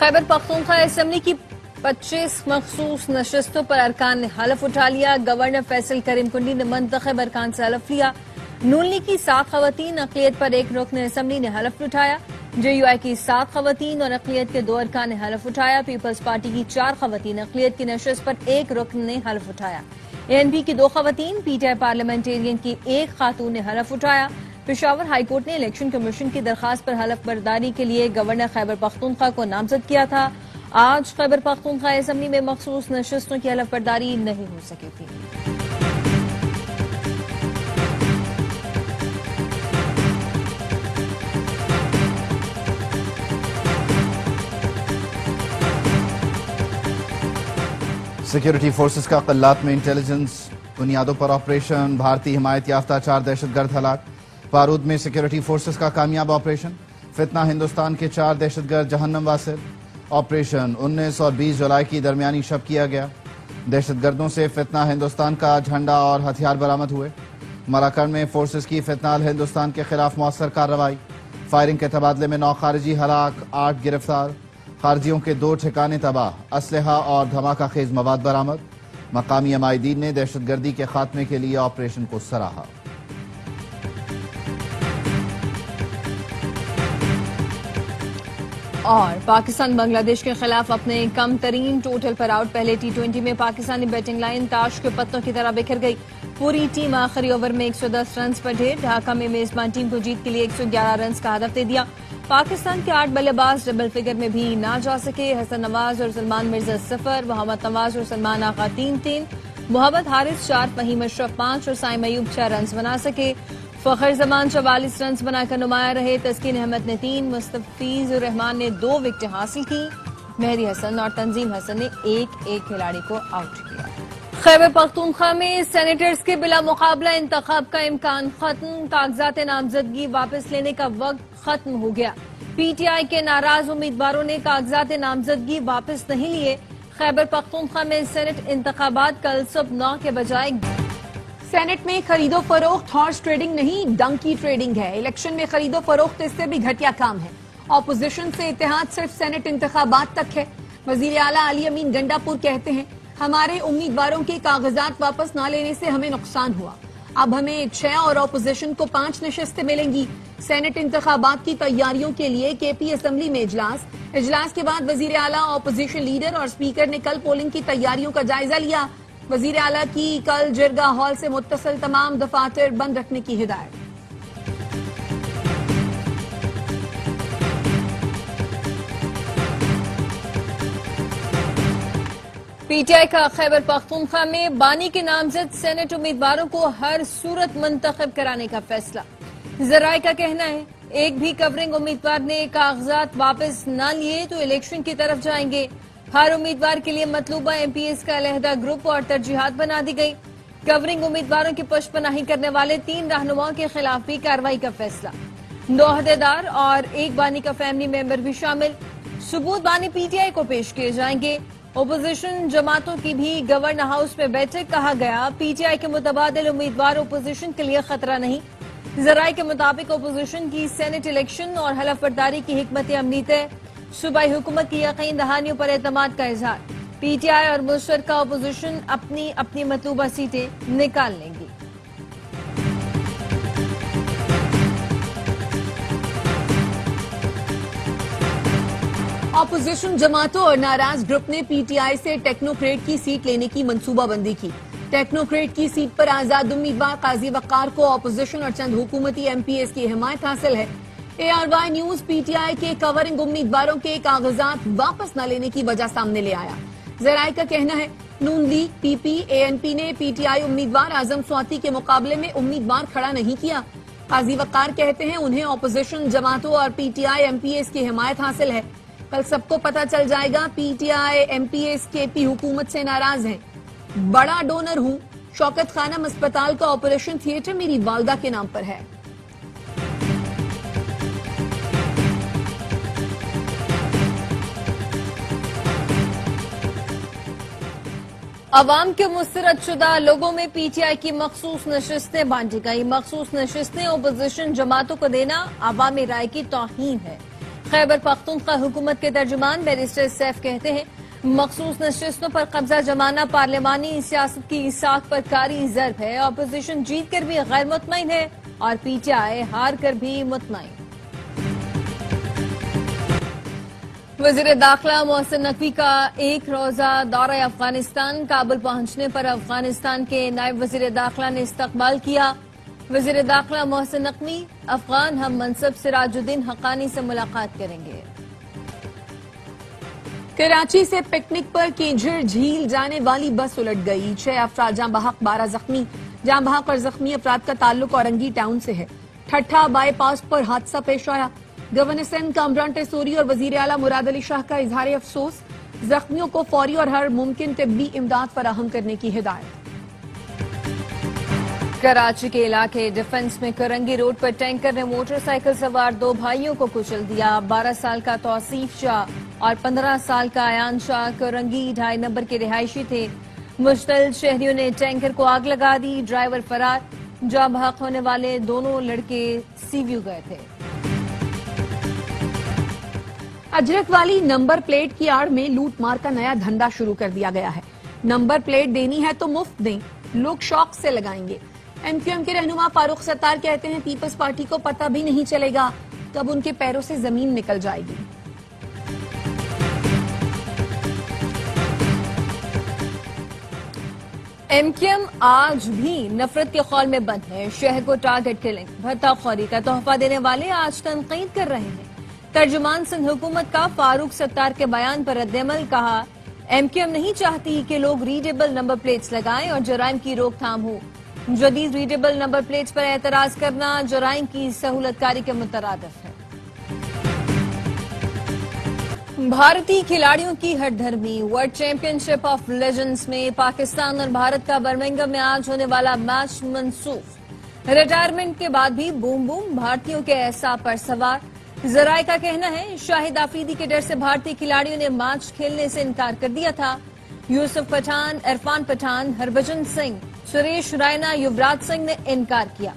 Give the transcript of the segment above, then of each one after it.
Khyber Pakhtunkhwa assembly کی 25 مخصوص نشستوں پر ارکان نے حلف اٹھا لیا۔ گورنر فیصل کریم کنڈی نے منتخب ارکان سے حلف لیا۔ نون لیگ کی 7 خواتین، اقلیت پر 1 رکن اسمبلی نے حلف اٹھایا۔ جے یو آئی کی 7 خواتین اور اقلیت کے 2 ارکان نے حلف اٹھایا۔ پیپلز پارٹی کی 4 خواتین، اقلیت کی نشست پر 1 رکن نے حلف اٹھایا۔ اے این پی کی 2 خواتین، پی ٹی آئی پارلیمنٹیرین کی 1 خاتون نے حلف اٹھایا۔ پشاور ہائی کورٹ نے الیکشن کمیشن کی درخواست پر حلف برداری کے لیے گورنر خیبر پختونخوا کو نامزد کیا تھا۔ آج خیبر پختونخوا اسمبلی میں مخصوص نشستوں کی حلف برداری نہیں ہو سکی تھی۔ سیکیورٹی فورسز کا قلات میں انٹیلیجنس بنیادوں پر آپریشن، بھارتی حمایت یافتہ 4 دہشت گرد ہلاک۔ بارود میں سیکیورٹی فورسز کا کامیاب آپریشن، فتنہ ہندوستان کے 4 دہشت گرد جہنم واصل۔ آپریشن 19 اور 20 جولائی کی درمیانی شب کیا گیا۔ دہشت گردوں سے فتنہ ہندوستان کا جھنڈا اور ہتھیار برآمد ہوئے۔ مراکن میں فورسز کی فتنہ ہندوستان کے خلاف مؤثر کارروائی، فائرنگ کے تبادلے میں 9 خارجی ہلاک، 8 گرفتار۔ خارجیوں کے 2 ٹھکانے تباہ، اسلحہ اور دھماکہ خیز مواد برآمد۔ مقامی عمائدین نے دہشت گردی کے خاتمے کے لیے آپریشن کو سراہا۔ اور پاکستان بنگلہ دیش کے خلاف اپنے کم ترین ٹوٹل پر آؤٹ۔ پہلے ٹی20 میں پاکستانی بیٹنگ لائن تاش کے پتوں کی طرح بکھر گئی۔ پوری ٹیم آخری اوور میں 110 رنز پر ڈھیر۔ ڈھاکہ میں میزبان ٹیم کو جیت کے لیے 111 رنز کا ہدف دے دیا۔ پاکستان کے 8 بلے باز ڈبل فگر میں بھی نہ جا سکے۔ حسن نواز اور سلمان مرزا 0، محمد نواز اور سلمان آغا 3-3، محمد حارث 4، فہیم اشرف 5 اور سائم ایوب 6 رنز بنا سکے۔ فخر زمان 44 رنز بنا کر نمایاں رہے۔ تسکین احمد نے 3، مستفیض الرحمان نے 2 وکٹیں حاصل کی۔ مہدی حسن اور تنظیم حسن نے 1 کھلاڑی کو آؤٹ کیا۔ خیبر پختونخوا میں سینیٹرز کے بلا مقابلہ انتخاب کا امکان ختم۔ کاغذات نامزدگی واپس لینے کا وقت ختم ہو گیا۔ پی ٹی آئی کے ناراض امیدواروں نے کاغذات نامزدگی واپس نہیں لیے۔ خیبر پختونخوا میں سینٹ انتخابات کل صبح 9 کے بجائے سینٹ میں خرید و فروخت ہارس ٹریڈنگ نہیں، ڈنکی ٹریڈنگ ہے۔ الیکشن میں خرید و فروخت اس سے بھی گھٹیا کام ہے۔ اپوزیشن سے اتحاد صرف سینٹ انتخابات تک ہے۔ وزیر اعلیٰ علی امین گنڈا پور کہتے ہیں، ہمارے امیدواروں کے کاغذات واپس نہ لینے سے ہمیں نقصان ہوا۔ اب ہمیں 6 اور اپوزیشن کو 5 نشستیں ملیں گی۔ سینٹ انتخابات کی تیاریوں کے لیے کے پی اسمبلی میں اجلاس کے بعد وزیر اعلیٰ، اپوزیشن لیڈر اور اسپیکر نے کل پولنگ کی تیاریوں کا جائزہ لیا۔ وزیر اعلیٰ کی کل جرگہ ہال سے متصل تمام دفاتر بند رکھنے کی ہدایت۔ پی ٹی آئی کا خیبر پختونخوا میں بانی کے نامزد سینٹ امیدواروں کو ہر صورت منتخب کرانے کا فیصلہ۔ ذرائع کا کہنا ہے، ایک بھی کورنگ امیدوار نے کاغذات واپس نہ لیے تو الیکشن کی طرف جائیں گے۔ ہر امیدوار کے لیے مطلوبہ ایم پی ایس کا علیحدہ گروپ اور ترجیحات بنا دی گئی۔ کورنگ امیدواروں کی پشت پناہی کرنے والے 3 رہنماؤں کے خلاف بھی کارروائی کا فیصلہ۔ 2 عہدیدار اور 1 بانی کا فیملی ممبر بھی شامل۔ ثبوت بانی پی ٹی آئی کو پیش کیے جائیں گے۔ اپوزیشن جماعتوں کی بھی گورنر ہاؤس میں بیٹھک، کہا گیا پی ٹی آئی کے متبادل امیدوار اپوزیشن کے لیے خطرہ نہیں۔ ذرائع کے مطابق اپوزیشن کی سینٹ الیکشن اور حلف برداری کی حکمت عملی طے۔ صوبائی حکومت کی یقین دہانیوں پر اعتماد کا اظہار۔ پی ٹی آئی اور مشترکہ اپوزیشن اپنی مطلوبہ سیٹیں نکال لیں گی۔ اپوزیشن جماعتوں اور ناراض گروپ نے پی ٹی آئی سے ٹیکنوکریٹ کی سیٹ لینے کی منصوبہ بندی کی۔ ٹیکنوکریٹ کی سیٹ پر آزاد امیدوار قاضی وقار کو اپوزیشن اور چند حکومتی ایم پی ایس کی حمایت حاصل ہے۔ A R Y news P T I کے کورنگ امیدواروں کے کاغذات واپس نہ لینے کی وجہ سامنے لے آیا۔ ذرائع کا کہنا ہے، نون لیگ، پی پی، اے این پی نے پی ٹی آئی امیدوار اعظم سواتی کے مقابلے میں امیدوار کھڑا نہیں کیا۔ قاضی وقار کہتے ہیں انہیں اپوزیشن جماعتوں اور P T I M P S کی حمایت حاصل ہے۔ کل سب کو پتہ چل جائے گا P T I M P S K P حکومت سے ناراض ہیں۔ بڑا ڈونر ہوں، شوکت خانم اسپتال کا آپریشن تھیٹر میری والدہ کے نام پر ہے۔ عوام کے مسترد شدہ لوگوں میں پی ٹی آئی کی مخصوص نشستیں بانٹی گئی۔ مخصوص نشستیں اپوزیشن جماعتوں کو دینا عوامی رائے کی توہین ہے۔ خیبر پختونخوا حکومت کے ترجمان بیرسٹر سیف کہتے ہیں مخصوص نشستوں پر قبضہ جمانا پارلیمانی سیاست کی ساکھ پر کاری ضرب ہے. اپوزیشن جیت کر بھی غیر مطمئن ہے اور پی ٹی آئی ہار کر بھی مطمئن. وزیر داخلہ محسن نقوی کا ایک روزہ دورہ افغانستان. کابل پہنچنے پر افغانستان کے نائب وزیر داخلہ نے استقبال کیا. وزیر داخلہ محسن نقوی افغان ہم منصب سراج الدین حقانی سے ملاقات کریں گے. کراچی سے پکنک پر کینجھر جھیل جانے والی بس الٹ گئی. 6 افراد جاں بحق 12 زخمی. جاں بحق اور زخمی افراد کا تعلق اورنگی ٹاؤن سے ہے. ٹھٹھا بائی پاس پر حادثہ پیش آیا. گورنر سندھ کامران ٹیسوری اور وزیر اعلیٰ مراد علی شاہ کا اظہار افسوس. زخمیوں کو فوری اور ہر ممکن طبی امداد فراہم کرنے کی ہدایت. کراچی کے علاقے ڈیفنس میں کرنگی روڈ پر ٹینکر نے موٹر سائیکل سوار 2 بھائیوں کو کچل دیا. 12 سال کا توصیف شاہ اور 15 سال کا ایان شاہ کرنگی 2.5 نمبر کے رہائشی تھے. مشتعل شہریوں نے ٹینکر کو آگ لگا دی. ڈرائیور فرار. جاں بحق ہونے والے دونوں لڑکے سی ویو گئے تھے. اجرک والی نمبر پلیٹ کی آڑ میں لوٹ مار کا نیا دھندا شروع کر دیا گیا ہے. نمبر پلیٹ دینی ہے تو مفت دیں, لوگ شوق سے لگائیں گے. ایم کیو ایم کے رہنما فاروق ستار کہتے ہیں پیپلز پارٹی کو پتہ بھی نہیں چلے گا کب ان کے پیروں سے زمین نکل جائے گی. ایم کیو ایم آج بھی نفرت کے خول میں بند ہے. شہر کو ٹارگٹ کلنگ, بھتہ خوری کا تحفہ دینے والے آج تنقید کر رہے ہیں. ترجمان سندھ حکومت کا فاروق ستار کے بیان پر رد عمل. کہا ایم کیو ایم نہیں چاہتی کہ لوگ ریڈیبل نمبر پلیٹس لگائیں اور جرائم کی روک تھام ہو. جدید ریڈیبل نمبر پلیٹس پر اعتراض کرنا جرائم کی سہولت کاری کے مترادف ہے. بھارتی کھلاڑیوں کی ہٹ دھرمی. World championship of legends میں پاکستان اور بھارت کا برمنگھم میں آج ہونے والا میچ منسوخ. ریٹائرمنٹ کے بعد بھی بوم بوم بھارتیوں کے اعصاب پر سوار. ذرائع کا کہنا ہے شاہد آفریدی کے ڈر سے بھارتی کھلاڑیوں نے میچ کھیلنے سے انکار کر دیا تھا. یوسف پٹھان, عرفان پٹھان, ہربھجن سنگھ, سریش رائنا, یوراج سنگھ نے انکار کیا.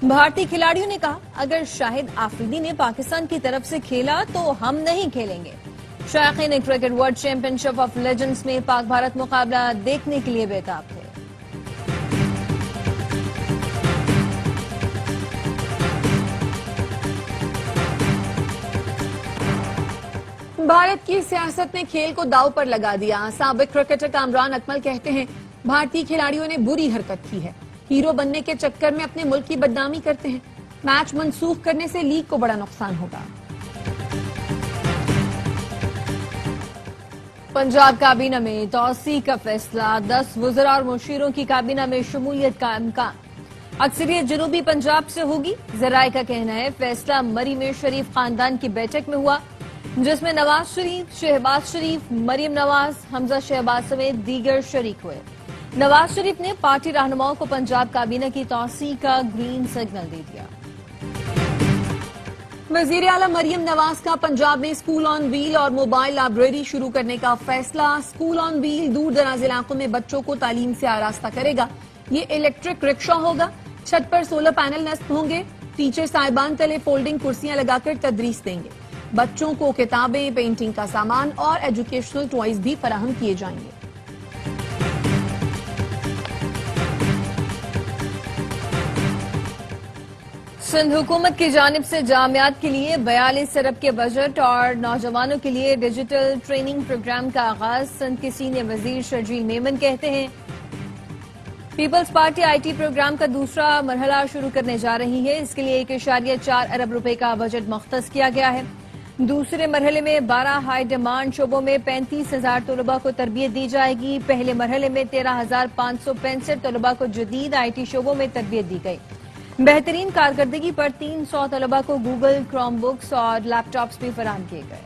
بھارتی کھلاڑیوں نے کہا اگر شاہد آفریدی نے پاکستان کی طرف سے کھیلا تو ہم نہیں کھیلیں گے. شائقین cricket world championship of legends میں پاک بھارت مقابلہ دیکھنے کے لیے بےتاب تھے. بھارت کی سیاست نے کھیل کو داؤ پر لگا دیا. سابق کرکٹر کامران اکمل کہتے ہیں بھارتی کھلاڑیوں نے بری حرکت کی ہے. ہیرو بننے کے چکر میں اپنے ملک کی بدنامی کرتے ہیں. میچ منسوخ کرنے سے لیگ کو بڑا نقصان ہوگا. پنجاب کابینہ میں توسیع کا فیصلہ. 10 وزراء اور مشیروں کی کابینہ میں شمولیت کا امکان. اکثریت جنوبی پنجاب سے ہوگی. ذرائع کا کہنا ہے فیصلہ مری میں شریف خاندان کی بیٹھک میں ہوا جس میں نواز شریف, شہباز شریف, مریم نواز, حمزہ شہباز سمیت دیگر شریک ہوئے. نواز شریف نے پارٹی رہنماؤں کو پنجاب کابینہ کی توسیع کا گرین سگنل دے دیا. وزیر اعلیٰ مریم نواز کا پنجاب میں اسکول آن ویل اور موبائل لائبریری شروع کرنے کا فیصلہ. اسکول آن ویل دور دراز علاقوں میں بچوں کو تعلیم سے آراستہ کرے گا. یہ الیکٹرک رکشا ہوگا. چھت پر سولر پینل نصب ہوں گے. ٹیچر صاحبان تلے فولڈنگ کرسیاں لگا کر تدریس دیں گے. بچوں کو کتابیں, پینٹنگ کا سامان اور ایجوکیشنل ٹوائز بھی فراہم کیے جائیں گے. سندھ حکومت کی جانب سے جامعات کے لیے 42 ارب کے بجٹ اور نوجوانوں کے لیے ڈیجیٹل ٹریننگ پروگرام کا آغاز. سندھ کے سینئر وزیر شرجیل میمن کہتے ہیں Peoples Party I T program کا دوسرا مرحلہ شروع کرنے جا رہی ہے. اس کے لیے 1.4 ارب روپے کا بجٹ مختص کیا گیا ہے. دوسرے مرحلے میں 12 ہائی ڈیمانڈ شعبوں میں 35,000 طلباء کو تربیت دی جائے گی. پہلے مرحلے میں 13,565 طلباء کو جدید آئی ٹی شعبوں میں تربیت دی گئی. بہترین کارکردگی پر 300 طلباء کو گوگل کروم بکس اور لیپ ٹاپس بھی فراہم کیے گئے.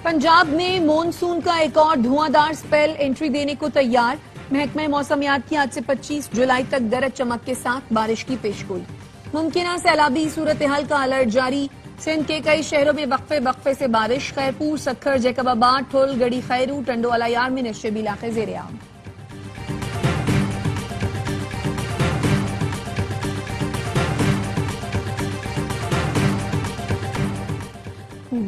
پنجاب میں مونسون کا ایک اور دھواں دار سپیل انٹری دینے کو تیار. محکمہ موسمیات کی آج سے 25 جولائی تک گرج چمک کے ساتھ بارش کی پیشگوئی. ممکنہ سیلابی صورتحال کا الرٹ جاری. سندھ کے کئی شہروں میں وقفے وقفے سے بارش. خیرپور, سکھر, جیکب آباد, ٹھل, گڑی خیرو, ٹنڈو الایار میں نشیب علاقے زیر عام.